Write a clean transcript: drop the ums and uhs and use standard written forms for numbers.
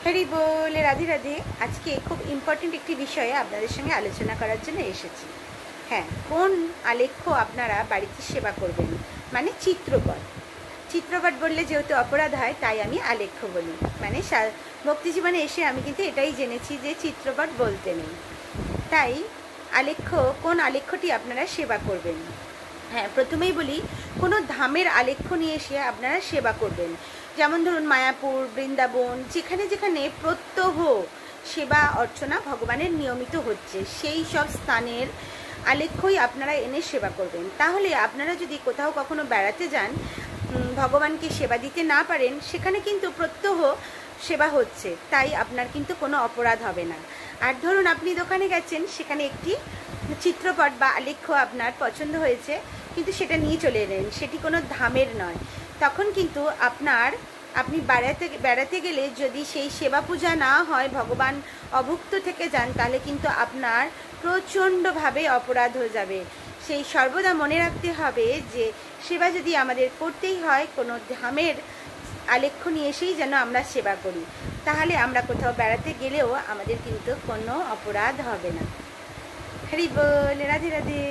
হরি বল, রাধে রাধে। আজকে খুব ইম্পর্টেন্ট একটি বিষয়ে আপনাদের সঙ্গে আলোচনা করার জন্য এসেছি। হ্যাঁ, কোন আলেখ্য আপনারা বাড়িতে সেবা করবেন, মানে চিত্রপট। চিত্রপট বললে যেহেতু অপরাধ হয়, তাই আমি আলেখ্য বলি। মানে ভক্তি জীবনে এসে আমি কিন্তু এটাই জেনেছি যে চিত্রপট বলতে নেই। তাই আলেখ্য, কোন আলেখ্যটি আপনারা সেবা করবেন। হ্যাঁ, প্রথমেই বলি, কোনো ধামের আলেখ্য নিয়ে এসে আপনারা সেবা করবেন। যেমন ধরুন মায়াপুর, বৃন্দাবন, যেখানে যেখানে প্রত্যহ সেবা অর্চনা ভগবানের নিয়মিত হচ্ছে, সেই সব স্থানের আলেখ্যই আপনারা এনে সেবা করবেন। তাহলে আপনারা যদি কোথাও কখনো বেড়াতে যান, ভগবানকে সেবা দিতে না পারেন, সেখানে কিন্তু প্রত্যহ সেবা হচ্ছে, তাই আপনার কিন্তু কোনো অপরাধ হবে না। আর ধরুন আপনি দোকানে গেছেন, সেখানে একটি চিত্রপট বা আলেখ্য আপনার পছন্দ হয়েছে, কিন্তু সেটা নিয়ে চলে এলেন, সেটি কোনো ধামের নয়, তখন কিন্তু আপনি বেড়াতে গেলে যদি সেই সেবা পূজা না হয়, ভগবান অভুক্ত থেকে যান, তাহলে কিন্তু আপনার প্রচণ্ডভাবে অপরাধ হয়ে যাবে। সেই সর্বদা মনে রাখতে হবে যে সেবা যদি আমাদের করতেই হয়, কোনো ধামের আলেখ্য নিয়ে এসেই যেন আমরা সেবা করি, তাহলে আমরা কোথাও বেড়াতে গেলেও আমাদের কিন্তু কোনো অপরাধ হবে না। হরি বল, রাধে রাধে।